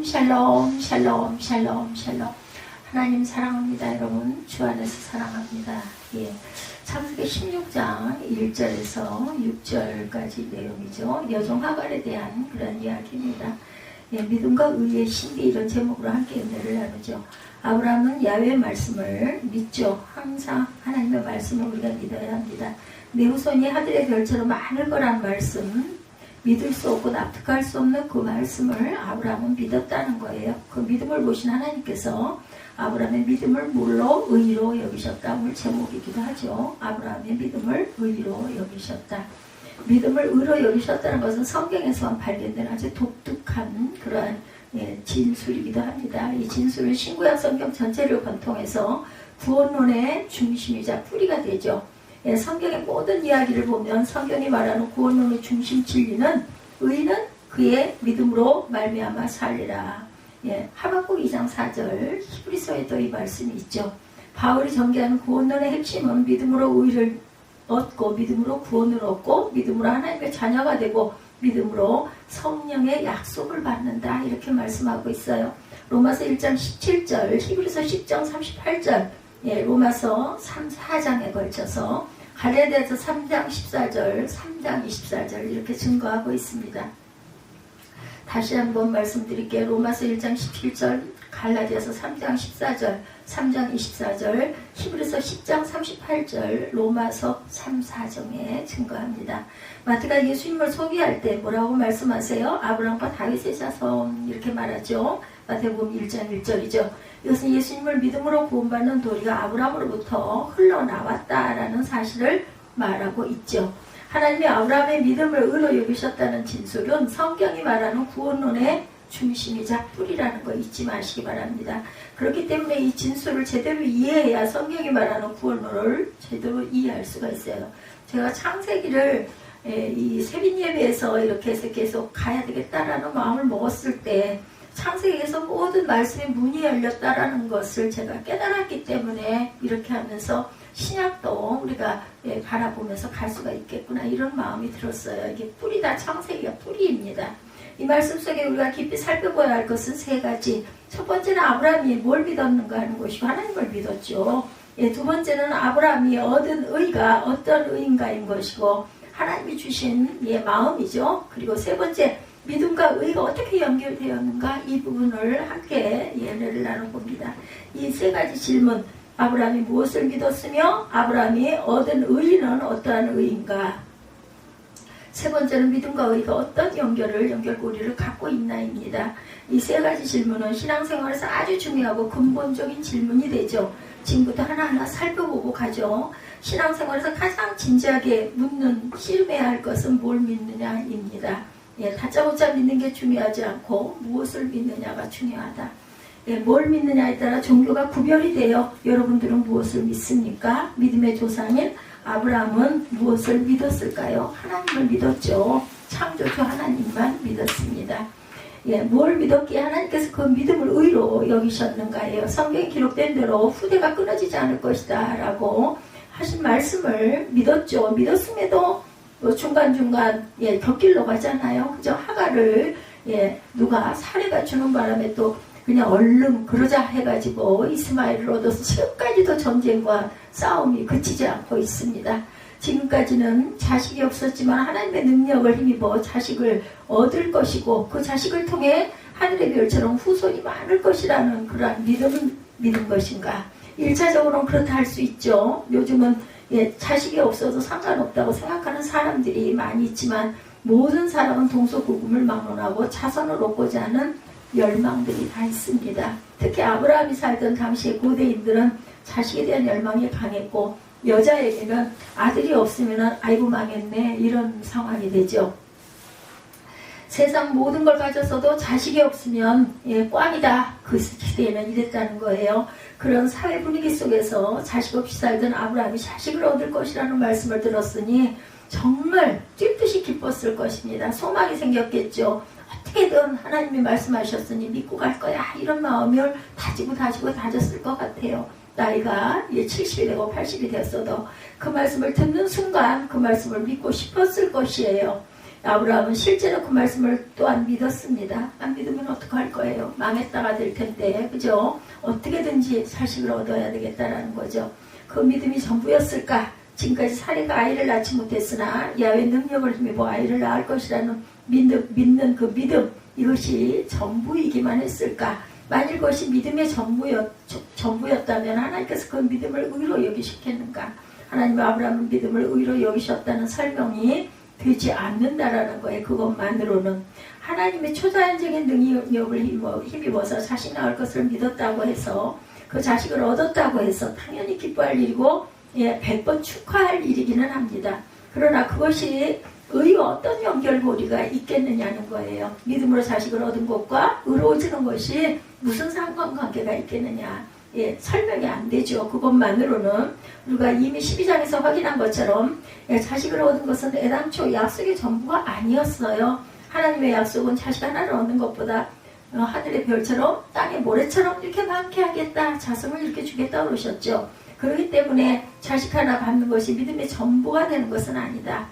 샬롬 샬롬 샬롬 샬롬 샬롬. 하나님 사랑합니다. 여러분 주 안에서 사랑합니다. 예, 창세기 16장 1절에서 6절까지 내용이죠. 여종 하갈에 대한 그런 이야기입니다. 예, 믿음과 의의 신비 이런 제목으로 함께 은혜를 나누죠. 아브라함은 야훼의 말씀을 믿죠. 항상 하나님의 말씀을 우리가 믿어야 합니다. 내 후손이 하늘의 별처럼 많을 거란 말씀, 믿을 수 없고 납득할 수 없는 그 말씀을 아브라함은 믿었다는 거예요. 그 믿음을 보신 하나님께서 아브라함의 믿음을 물로 의로 여기셨다. 오늘 제목이기도 하죠. 아브라함의 믿음을 의로 여기셨다. 믿음을 의로 여기셨다는 것은 성경에서만 발견된 아주 독특한 그러한 진술이기도 합니다. 이 진술은 신구약 성경 전체를 관통해서 구원론의 중심이자 뿌리가 되죠. 성경의 모든 이야기를 보면 성경이 말하는 구원론의 중심 진리는 의인은 그의 믿음으로 말미암아 살리라. 하박국 2장 4절 히브리서에도 이 말씀이 있죠. 바울이 전개하는 구원론의 핵심은 믿음으로 의를 얻고 믿음으로 구원을 얻고 믿음으로 하나님의 자녀가 되고 믿음으로 성령의 약속을 받는다 이렇게 말씀하고 있어요. 로마서 1장 17절 히브리서 10장 38절 로마서 3, 4장에 걸쳐서 갈라디아서 3장 14절 3장 24절 이렇게 증거하고 있습니다. 다시 한번 말씀드릴게요. 로마서 1장 17절 갈라디아서 3장 14절 3장 24절 히브리서 10장 38절 로마서 3, 4장에 증거합니다. 마태가 예수님을 소개할 때 뭐라고 말씀하세요? 아브라함과 다윗의 자손 이렇게 말하죠. 마태복음 1장 1절이죠. 이것은 예수님을 믿음으로 구원받는 도리가 아브라함으로부터 흘러나왔다라는 사실을 말하고 있죠. 하나님이 아브라함의 믿음을 의로 여기셨다는 진술은 성경이 말하는 구원론의 중심이자 뿌리라는 거 잊지 마시기 바랍니다. 그렇기 때문에 이 진술을 제대로 이해해야 성경이 말하는 구원론을 제대로 이해할 수가 있어요. 제가 창세기를 이 세빈 예배에서 이렇게 해서 계속 가야 되겠다라는 마음을 먹었을 때 창세기에서 모든 말씀의 문이 열렸다라는 것을 제가 깨달았기 때문에 이렇게 하면서 신약도 우리가 바라보면서 갈 수가 있겠구나 이런 마음이 들었어요. 이게 뿌리다. 창세기가 뿌리입니다. 이 말씀 속에 우리가 깊이 살펴봐야 할 것은 세 가지. 첫 번째는 아브라함이 뭘 믿었는가 하는 것이고 하나님을 믿었죠. 두 번째는 아브라함이 얻은 의가 어떤 의인가인 것이고 하나님이 주신 마음이죠. 그리고 세 번째 믿음과 의가 어떻게 연결되었는가 이 부분을 함께 예언을 나눠봅니다. 이 세 가지 질문, 아브라함이 무엇을 믿었으며 아브라함이 얻은 의는 어떠한 의인가, 세 번째는 믿음과 의가 어떤 연결고리를 갖고 있나입니다. 이 세 가지 질문은 신앙생활에서 아주 중요하고 근본적인 질문이 되죠. 지금부터 하나하나 살펴보고 가죠. 신앙생활에서 가장 진지하게 묻는, 씨름해야 할 것은 뭘 믿느냐입니다. 다짜고짜 믿는 게 중요하지 않고 무엇을 믿느냐가 중요하다. 뭘 믿느냐에 따라 종교가 구별이 돼요. 여러분들은 무엇을 믿습니까? 믿음의 조상인 아브라함은 무엇을 믿었을까요? 하나님을 믿었죠. 창조주 하나님만 믿었습니다. 뭘 믿었기에 하나님께서 그 믿음을 의로 여기셨는가예요. 성경에 기록된 대로 후대가 끊어지지 않을 것이다 라고 하신 말씀을 믿었죠. 믿었음에도 중간중간 곁길로 가잖아요. 그죠? 하갈을 누가 살해가 주는 바람에 또 그냥 얼른 그러자 해가지고 이스마엘을 얻어서 지금까지도 전쟁과 싸움이 그치지 않고 있습니다. 지금까지는 자식이 없었지만 하나님의 능력을 힘입어 자식을 얻을 것이고 그 자식을 통해 하늘의 별처럼 후손이 많을 것이라는 그러한 믿음은 믿은 것인가. 1차적으로는 그렇다 할 수 있죠. 요즘은 자식이 없어도 상관없다고 생각하는 사람들이 많이 있지만 모든 사람은 동서고금을 막론하고 자손을 얻고자 하는 열망들이 다 있습니다. 특히 아브라함이 살던 당시의 고대인들은 자식에 대한 열망이 강했고 여자에게는 아들이 없으면 아이고 망했네 이런 상황이 되죠. 세상 모든 걸 가졌어도 자식이 없으면 꽝이다. 그 시대에는 이랬다는 거예요. 그런 사회 분위기 속에서 자식 없이 살던 아브라함이 자식을 얻을 것이라는 말씀을 들었으니 정말 뛸 듯이 기뻤을 것입니다. 소망이 생겼겠죠. 어떻게든 하나님이 말씀하셨으니 믿고 갈 거야 이런 마음을 다졌을 것 같아요. 나이가 70이 되고 80이 되었어도 그 말씀을 듣는 순간 그 말씀을 믿고 싶었을 것이에요. 아브라함은 실제로 그 말씀을 또한 믿었습니다. 안 믿으면 어떡할 거예요? 망했다가 될 텐데, 그죠? 어떻게든지 자식을 얻어야 되겠다라는 거죠. 그 믿음이 전부였을까? 지금까지 사례가 아이를 낳지 못했으나 야훼 능력을 힘입어 아이를 낳을 것이라는 믿는 그 믿음, 이것이 전부이기만 했을까? 만일 그것이 믿음의 전부였다면 하나님께서 그 믿음을 의로 여기셨겠는가? 하나님 아브라함은 믿음을 의로 여기셨다는 설명이 되지 않는다라는 거예요. 그것만으로는 하나님의 초자연적인 능력을 힘입어서 자식 낳을 것을 믿었다고 해서 그 자식을 얻었다고 해서 당연히 기뻐할 일이고 100번 축하할 일이기는 합니다. 그러나 그것이 의와 어떤 연결고리가 있겠느냐는 거예요. 믿음으로 자식을 얻은 것과 의로워지는 것이 무슨 상관관계가 있겠느냐. 설명이 안 되죠. 그것만으로는 우리가 이미 12장에서 확인한 것처럼 자식을 얻은 것은 애당초 약속의 전부가 아니었어요. 하나님의 약속은 자식 하나를 얻는 것보다 하늘의 별처럼 땅의 모래처럼 이렇게 많게 하겠다. 자손을 이렇게 주겠다 그러셨죠. 그렇기 때문에 자식 하나 받는 것이 믿음의 전부가 되는 것은 아니다.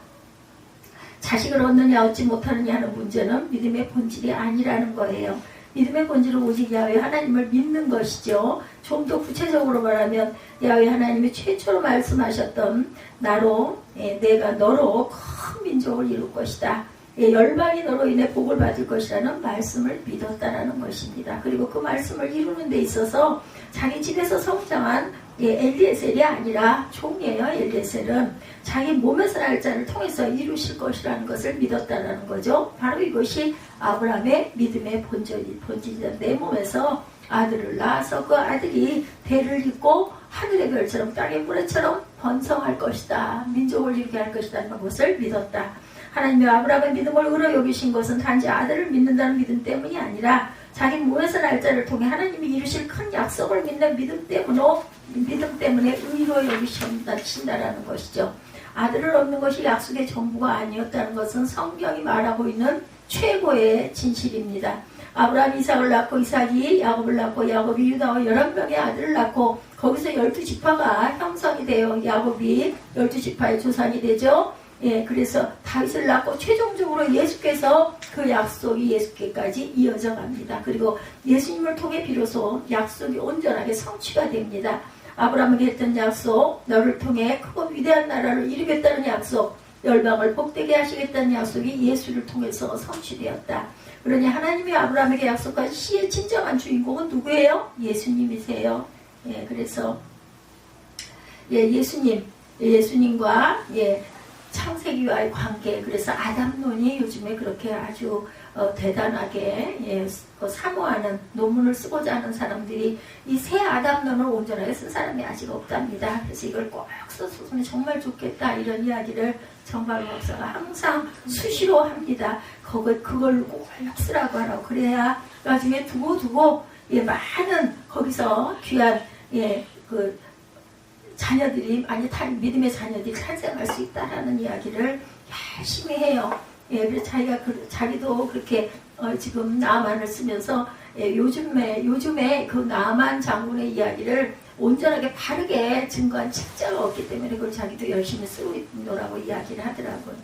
자식을 얻느냐 얻지 못하느냐 하는 문제는 믿음의 본질이 아니라는 거예요. 믿음의 본질은 오직 야훼 하나님을 믿는 것이죠. 좀 더 구체적으로 말하면 야훼 하나님이 최초로 말씀하셨던 나로 내가 너로 큰 민족을 이룰 것이다. 열방이 너로 인해 복을 받을 것이라는 말씀을 믿었다라는 것입니다. 그리고 그 말씀을 이루는 데 있어서 자기 집에서 성장한 엘리에셀이 아니라 종이에요. 엘리에셀은 자기 몸에서 날 자를 통해서 이루실 것이라는 것을 믿었다라는 거죠. 바로 이것이 아브라함의 믿음의 본질이다. 내 몸에서 아들을 낳아서 그 아들이 대를 잇고 하늘의 별처럼 땅의 모래처럼 번성할 것이다. 민족을 이루게 할 것이라는 것을 믿었다. 하나님의 아브라함의 믿음을 의로 여기신 것은 단지 아들을 믿는다는 믿음 때문이 아니라 자기 몸에서 날 자를 통해 하나님이 이루실 큰 약속을 믿는 믿음 때문에 의로 여기신다라는 것이죠. 아들을 얻는 것이 약속의 전부가 아니었다는 것은 성경이 말하고 있는 최고의 진실입니다. 아브라함이 이삭을 낳고 이삭이 야곱을 낳고 야곱이 유다와 11명의 아들을 낳고 거기서 12지파가 형성이 되어 야곱이 12지파의 조상이 되죠. 그래서 다윗을 낳고 최종적으로 예수께서 그 약속이 예수께까지 이어져 갑니다. 그리고 예수님을 통해 비로소 약속이 온전하게 성취가 됩니다. 아브라함에게 했던 약속, 너를 통해 크고 위대한 나라를 이루겠다는 약속, 열방을 복되게 하시겠다는 약속이 예수를 통해서 성취되었다. 그러니 하나님이 아브라함에게 약속한 시의 진정한 주인공은 누구예요? 예수님이세요. 그래서 예수님과 창세기와의 관계, 그래서 아담론이 요즘에 그렇게 아주 대단하게 사모하는 논문을 쓰고자 하는 사람들이 이 새 아담론을 온전하게 쓴 사람이 아직 없답니다. 그래서 이걸 꼭 썼으면 정말 좋겠다, 이런 이야기를 정바로 목사가 항상 수시로 합니다. 그걸 꼭 쓰라고 하라고. 그래야 나중에 두고 많은 거기서 귀한 자녀들이, 믿음의 자녀들이 탄생할 수 있다라는 이야기를 열심히 해요. 그래서 자기도 그렇게 지금 나만을 쓰면서 요즘에 그 나만 장군의 이야기를 온전하게 바르게 증거한 책자가 없기 때문에 그걸 자기도 열심히 쓰고 있노라고 이야기를 하더라고요.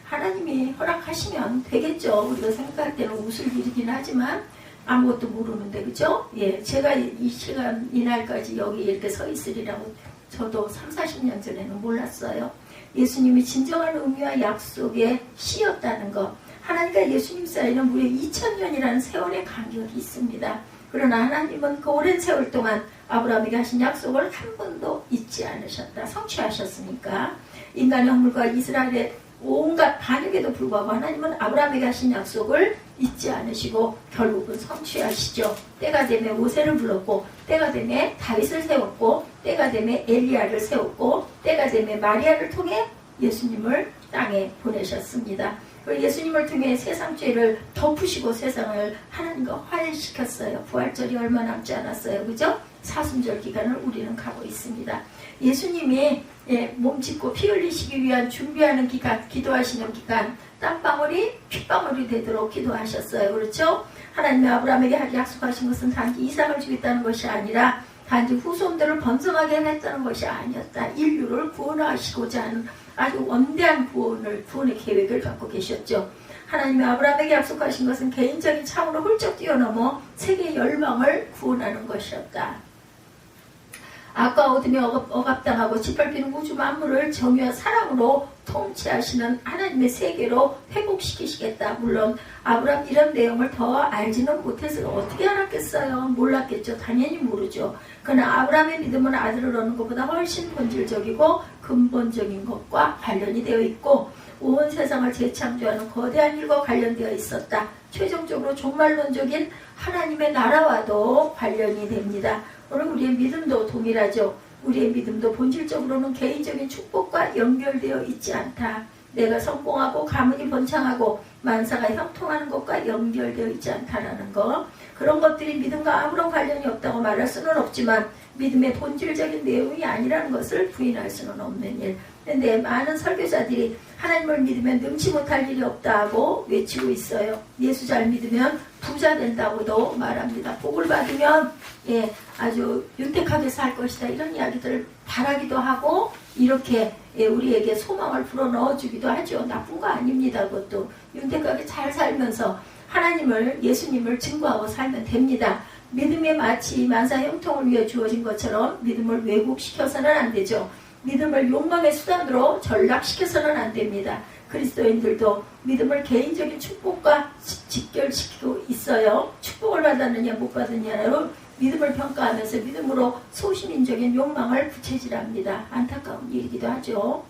하나님이 허락하시면 되겠죠. 우리가 생각할 때는 웃을 일이긴 하지만 아무것도 모르는데, 그죠? 제가 이 시간, 이날까지 여기 이렇게 서 있으리라고 저도 30-40년 전에는 몰랐어요. 예수님이 진정한 의미와 약속의 씨였다는 것. 하나님과 예수님 사이는 무려 2000년이라는 세월의 간격이 있습니다. 그러나 하나님은 그 오랜 세월 동안 아브라함에게 하신 약속을 한 번도 잊지 않으셨다. 성취하셨으니까. 인간의 허물과 이스라엘의 온갖 반역에도 불구하고 하나님은 아브라함에게 하신 약속을 잊지 않으시고 결국은 성취하시죠. 때가 되매 모세를 불렀고, 때가 되매 다윗을 세웠고, 때가 되매 엘리야를 세웠고, 때가 되매 마리아를 통해 예수님을 땅에 보내셨습니다. 그리고 예수님을 통해 세상 죄를 덮으시고 세상을 하나님과 화해시켰어요. 부활절이 얼마 남지 않았어요. 그죠? 사순절 기간을 우리는 가고 있습니다. 예수님이 몸 찢고 피 흘리시기 위한 준비하는 기간, 기도하시는 기간, 땀방울이 핏방울이 되도록 기도하셨어요. 그렇죠? 하나님이 아브라함에게 약속하신 것은 단지 이삭을 주겠다는 것이 아니라 단지 후손들을 번성하게 했다는 것이 아니었다. 인류를 구원하시고자 하는 아주 원대한 구원의 계획을 갖고 계셨죠. 하나님이 아브라함에게 약속하신 것은 개인적인 차원을 훌쩍 뛰어넘어 세계 열방을 구원하는 것이었다. 악과 어둠에 억압당하고 짓밟히는 우주 만물을 정의와 사랑으로 통치하시는 하나님의 세계로 회복시키시겠다. 물론 아브라함 이런 내용을 더 알지는 못해서 어떻게 알았겠어요? 몰랐겠죠. 당연히 모르죠. 그러나 아브라함의 믿음은 아들을 얻는 것보다 훨씬 본질적이고 근본적인 것과 관련이 되어 있고 온 세상을 재창조하는 거대한 일과 관련되어 있었다. 최종적으로 종말론적인 하나님의 나라와도 관련이 됩니다. 오늘 우리의 믿음도 동일하죠. 우리의 믿음도 본질적으로는 개인적인 축복과 연결되어 있지 않다. 내가 성공하고 가문이 번창하고 만사가 형통하는 것과 연결되어 있지 않다라는 것. 그런 것들이 믿음과 아무런 관련이 없다고 말할 수는 없지만 믿음의 본질적인 내용이 아니라는 것을 부인할 수는 없는 일. 그런데 많은 설교자들이 하나님을 믿으면 능치 못할 일이 없다고 외치고 있어요. 예수 잘 믿으면 부자 된다고도 말합니다. 복을 받으면 아주 윤택하게 살 것이다. 이런 이야기들을 바라기도 하고 이렇게 우리에게 소망을 불어넣어주기도 하죠. 나쁜 거 아닙니다. 그것도 윤택하게 잘 살면서 하나님을 예수님을 증거하고 살면 됩니다. 믿음이 마치 만사 형통을 위해 주어진 것처럼 믿음을 왜곡시켜서는 안 되죠. 믿음을 욕망의 수단으로 전락시켜서는 안 됩니다. 그리스도인들도 믿음을 개인적인 축복과 직결시키고 있어요. 축복을 받았느냐 못 받았느냐로 믿음을 평가하면서 믿음으로 소시민적인 욕망을 부채질합니다. 안타까운 일이기도 하죠.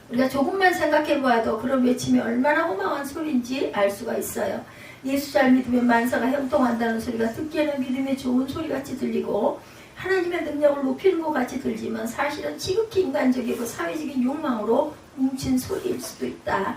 우리가 조금만 생각해보아도 그런 외침이 얼마나 허망한 소리인지 알 수가 있어요. 예수 잘 믿으면 만사가 형통한다는 소리가 듣기에는 믿음의 좋은 소리같이 들리고 하나님의 능력을 높이는 것 같이 들지만 사실은 지극히 인간적이고 사회적인 욕망으로 뭉친 소리일 수도 있다.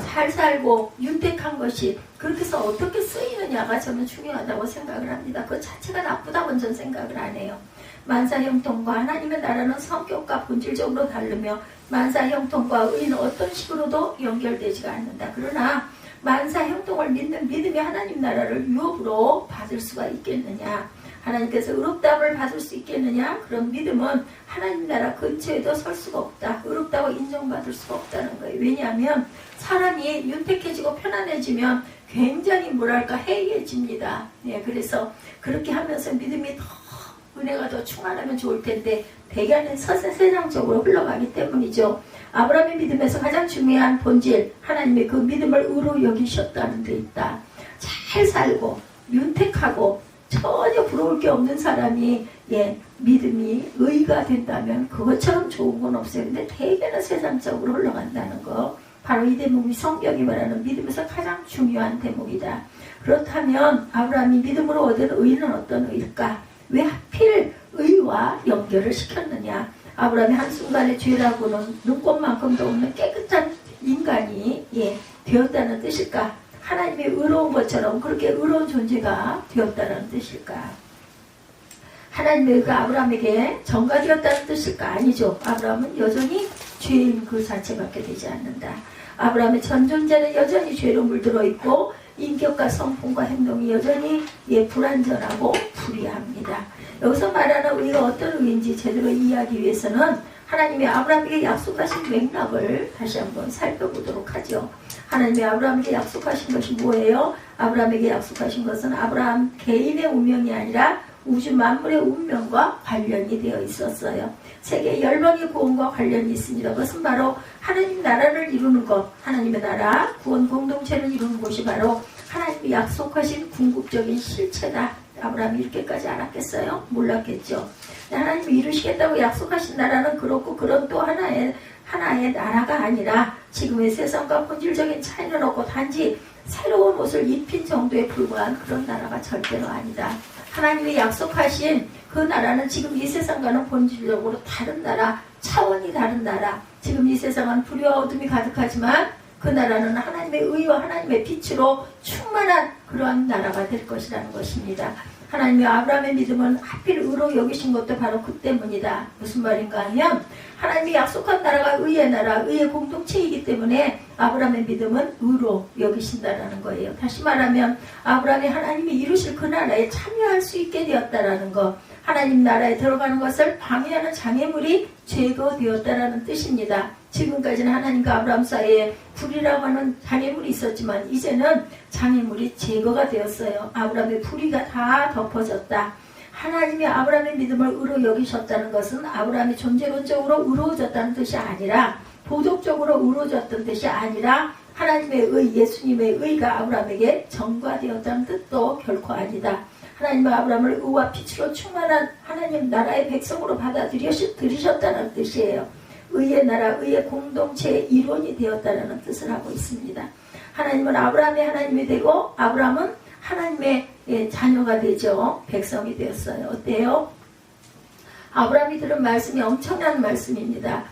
잘 살고 윤택한 것이 그렇게 해서 어떻게 쓰이느냐가 저는 중요하다고 생각을 합니다. 그 자체가 나쁘다고는 전 생각을 안 해요. 만사 형통과 하나님의 나라는 성격과 본질적으로 다르며 만사 형통과 의는 어떤 식으로도 연결되지가 않는다. 그러나 만사 형통을 믿는 믿음이 하나님 나라를 유업으로 받을 수가 있겠느냐? 하나님께서 의롭다함을 받을 수 있겠느냐? 그런 믿음은 하나님 나라 근처에도 설 수가 없다. 의롭다고 인정받을 수가 없다는 거예요. 왜냐하면 사람이 윤택해지고 편안해지면 굉장히 뭐랄까 해이해집니다. 그래서 그렇게 하면서 믿음이 더 은혜가 더 충만하면 좋을 텐데 대개는 세상적으로 흘러가기 때문이죠. 아브라함의 믿음에서 가장 중요한 본질, 하나님의 그 믿음을 의로 여기셨다는 데 있다. 잘 살고 윤택하고 전혀 부러울 게 없는 사람이 믿음이 의가 된다면 그것처럼 좋은 건 없어요. 근데 대개는 세상적으로 흘러간다는 거. 바로 이 대목이 성경이 말하는 믿음에서 가장 중요한 대목이다. 그렇다면 아브라함이 믿음으로 얻은 의는 어떤 의일까? 왜 하필 의와 연결을 시켰느냐? 아브라함이 한순간에 죄라고는 눈꽃만큼도 없는 깨끗한 인간이 되었다는 뜻일까? 하나님의 의로운 것처럼 그렇게 의로운 존재가 되었다는 뜻일까? 하나님의 의가 아브라함에게 전가되었다는 뜻일까? 아니죠. 아브라함은 여전히 죄인 그 자체밖에 되지 않는다. 아브라함의 전 존재는 여전히 죄로 물들어 있고 인격과 성품과 행동이 여전히 불완전하고 불의합니다. 여기서 말하는 의가 어떤 의인지 제대로 이해하기 위해서는 하나님이 아브라함에게 약속하신 맥락을 다시 한번 살펴보도록 하죠. 하나님이 아브라함에게 약속하신 것이 뭐예요? 아브라함에게 약속하신 것은 아브라함 개인의 운명이 아니라 우주 만물의 운명과 관련이 되어 있었어요. 세계 열방의 구원과 관련이 있습니다. 그것은 바로 하나님 나라를 이루는 것, 하나님의 나라, 구원 공동체를 이루는 곳이 바로 하나님이 약속하신 궁극적인 실체다. 아브라함이 이렇게까지 알았겠어요? 몰랐겠죠. 하나님이 이루시겠다고 약속하신 나라는 그렇고 그런 또 하나의 나라가 아니라 지금의 세상과 본질적인 차이는 없고 단지 새로운 옷을 입힌 정도에 불과한 그런 나라가 절대로 아니다. 하나님이 약속하신 그 나라는 지금 이 세상과는 본질적으로 다른 나라, 차원이 다른 나라. 지금 이 세상은 불의와 어둠이 가득하지만 그 나라는 하나님의 의와 하나님의 빛으로 충만한 그러한 나라가 될 것이라는 것입니다. 하나님이 아브라함의 믿음은 하필 의로 여기신 것도 바로 그 때문이다. 무슨 말인가 하면 하나님이 약속한 나라가 의의 나라, 의의 공동체이기 때문에 아브라함의 믿음은 의로 여기신다라는 거예요. 다시 말하면 아브라함이 하나님이 이루실 그 나라에 참여할 수 있게 되었다라는 것. 하나님 나라에 들어가는 것을 방해하는 장애물이 제거되었다라는 뜻입니다. 지금까지는 하나님과 아브라함 사이에 불이라고 하는 장애물이 있었지만 이제는 장애물이 제거가 되었어요. 아브라함의 불의가 다 덮어졌다. 하나님이 아브라함의 믿음을 의로 여기셨다는 것은 아브라함이 존재론적으로 의로워졌다는 뜻이 아니라, 도덕적으로 의로워졌던 뜻이 아니라 하나님의 의, 예수님의 의가 아브라함에게 전가되었다는 뜻도 결코 아니다. 하나님은 아브라함을 의와 빛으로 충만한 하나님 나라의 백성으로 받아들이셨다는 뜻이에요. 의의 나라, 의의 공동체의 일원이 되었다는 뜻을 하고 있습니다. 하나님은 아브라함의 하나님이 되고 아브라함은 하나님의 자녀가 되죠. 백성이 되었어요. 어때요? 아브라함이 들은 말씀이 엄청난 말씀입니다.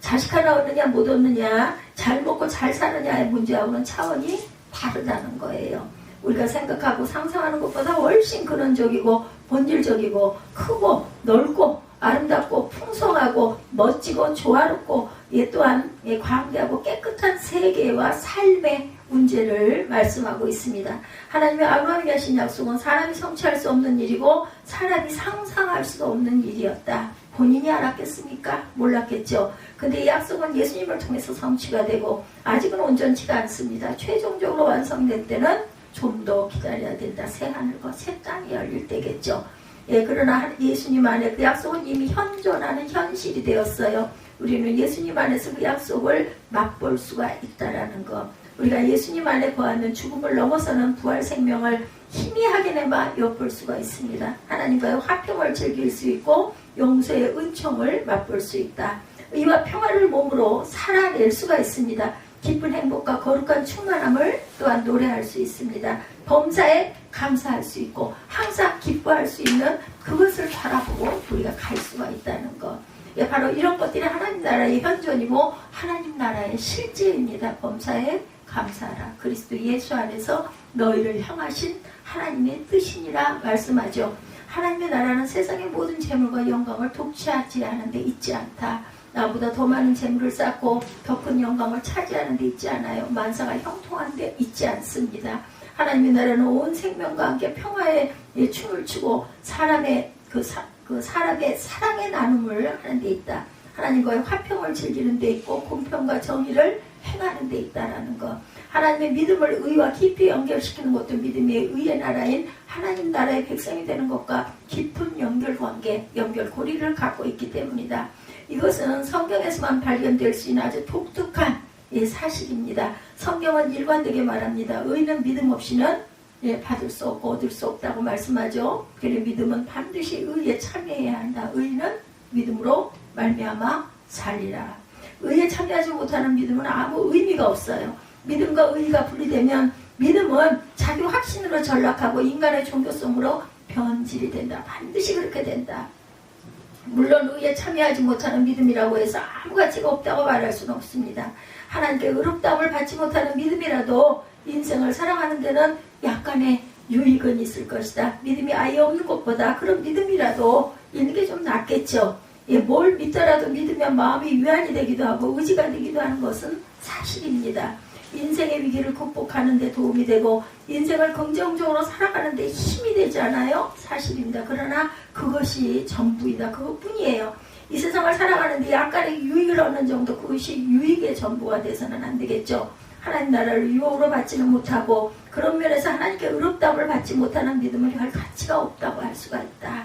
자식 하나 얻느냐 못 얻느냐, 잘 먹고 잘 사느냐의 문제하고는 차원이 다르다는 거예요. 우리가 생각하고 상상하는 것보다 훨씬 근원적이고 본질적이고 크고 넓고 아름답고 풍성하고 멋지고 조화롭고 또한 광대하고 깨끗한 세계와 삶의 문제를 말씀하고 있습니다. 하나님의 아브라함에게 하신 약속은 사람이 성취할 수 없는 일이고 사람이 상상할 수도 없는 일이었다. 본인이 알았겠습니까? 몰랐겠죠. 근데 이 약속은 예수님을 통해서 성취가 되고 아직은 온전치가 않습니다. 최종적으로 완성될 때는 좀 더 기다려야 된다. 새하늘과 새 땅이 열릴 때겠죠. 그러나 예수님 안에 그 약속은 이미 현존하는 현실이 되었어요. 우리는 예수님 안에서 그 약속을 맛볼 수가 있다라는 것. 우리가 예수님 안에 거하는 죽음을 넘어서는 부활 생명을 희미하게나마 엿볼 수가 있습니다. 하나님과의 화평을 즐길 수 있고 용서의 은총을 맛볼 수 있다. 의와 평화를 몸으로 살아낼 수가 있습니다. 기쁜 행복과 거룩한 충만함을 또한 노래할 수 있습니다. 범사에 감사할 수 있고 항상 기뻐할 수 있는 그것을 바라보고 우리가 갈 수가 있다는 것. 바로 이런 것들이 하나님 나라의 현존이고 하나님 나라의 실제입니다. 범사에 감사하라. 그리스도 예수 안에서 너희를 향하신 하나님의 뜻이니라 말씀하죠. 하나님의 나라는 세상의 모든 재물과 영광을 독취하지 않은 데 있지 않다. 나보다 더 많은 재물을 쌓고 더 큰 영광을 차지하는 데 있지 않아요. 만사가 형통한 데 있지 않습니다. 하나님의 나라는 온 생명과 함께 평화의 춤을 추고 사람의 사람의 사랑의 나눔을 하는 데 있다. 하나님과의 화평을 즐기는 데 있고 공평과 정의를 행하는 데 있다라는 것. 하나님의 믿음을 의와 깊이 연결시키는 것도 믿음의 의의 나라인 하나님 나라의 백성이 되는 것과 깊은 연결관계, 연결고리를 갖고 있기 때문이다. 이것은 성경에서만 발견될 수 있는 아주 독특한 사실입니다. 성경은 일관되게 말합니다. 의는 믿음 없이는 받을 수 없고 얻을 수 없다고 말씀하죠. 그래서 믿음은 반드시 의에 참여해야 한다. 의는 믿음으로 말미암아 살리라. 의에 참여하지 못하는 믿음은 아무 의미가 없어요. 믿음과 의가 분리되면 믿음은 자기 확신으로 전락하고 인간의 종교성으로 변질이 된다. 반드시 그렇게 된다. 물론 의에 참여하지 못하는 믿음이라고 해서 아무 가치가 없다고 말할 수는 없습니다. 하나님께 의롭다움을 받지 못하는 믿음이라도 인생을 살아가는 데는 약간의 유익은 있을 것이다. 믿음이 아예 없는 것보다 그런 믿음이라도 있는 게 좀 낫겠죠. 뭘 믿더라도 믿으면 마음이 위안이 되기도 하고 의지가 되기도 하는 것은 사실입니다. 인생의 위기를 극복하는 데 도움이 되고 인생을 긍정적으로 살아가는 데 힘이 되지 않아요? 사실입니다. 그러나 그것이 전부이다. 그것뿐이에요. 이 세상을 살아가는 데 약간의 유익을 얻는 정도, 그것이 유익의 전부가 돼서는 안 되겠죠. 하나님 나라를 유혹으로 받지는 못하고 그런 면에서 하나님께 의롭다움을 받지 못하는 믿음은 별 가치가 없다고 할 수가 있다.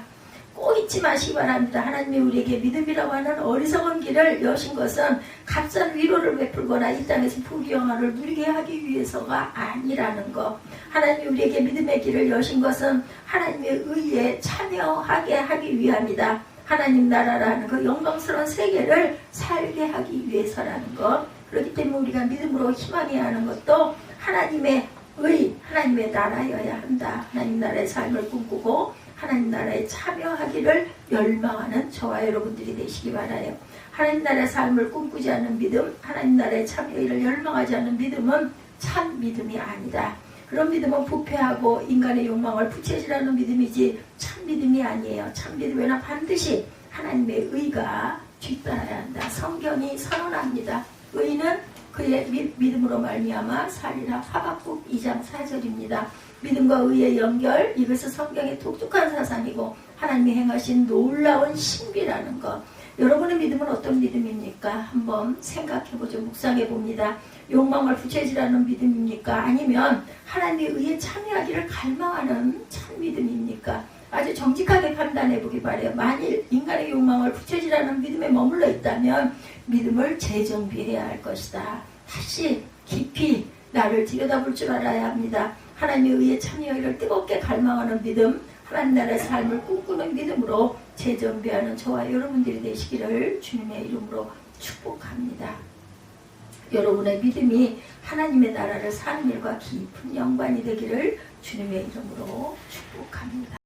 꼭 잊지 마시기 바랍니다. 하나님이 우리에게 믿음이라고 하는 어리석은 길을 여신 것은 값싼 위로를 베풀거나 이 땅에서 부귀영화를 누리게 하기 위해서가 아니라는 것. 하나님이 우리에게 믿음의 길을 여신 것은 하나님의 의에 참여하게 하기 위함이다. 하나님 나라라는 그 영광스러운 세계를 살게 하기 위해서라는 것. 그렇기 때문에 우리가 믿음으로 희망해야 하는 것도 하나님의 의, 하나님의 나라여야 한다. 하나님 나라의 삶을 꿈꾸고 하나님 나라에 참여하기를 열망하는 저와 여러분들이 되시기 바라요. 하나님 나라의 삶을 꿈꾸지 않는 믿음, 하나님 나라에 참여하기를 열망하지 않는 믿음은 참 믿음이 아니다. 그런 믿음은 부패하고 인간의 욕망을 부채질하는 믿음이지 참 믿음이 아니에요. 참 믿음에는 반드시 하나님의 의가 뒤따라야 한다. 성경이 선언합니다. 의는 그의 믿음으로 말미암아 살리라. 하박국 2장 4절입니다. 믿음과 의의 연결, 이것은 성경의 독특한 사상이고 하나님이 행하신 놀라운 신비라는 것. 여러분의 믿음은 어떤 믿음입니까? 한번 생각해보죠. 묵상해봅니다. 욕망을 부채질하는 믿음입니까? 아니면 하나님의 의에 참여하기를 갈망하는 참 믿음입니까? 아주 정직하게 판단해보기 바래요. 만일 인간의 욕망을 부채질하는 믿음에 머물러 있다면 믿음을 재정비해야 할 것이다. 다시 깊이 나를 들여다볼 줄 알아야 합니다. 하나님의 의에 참여하기를 뜨겁게 갈망하는 믿음, 하나님 나라의 삶을 꿈꾸는 믿음으로 재정비하는 저와 여러분들이 되시기를 주님의 이름으로 축복합니다. 여러분의 믿음이 하나님의 나라를 사는 일과 깊은 연관이 되기를 주님의 이름으로 축복합니다.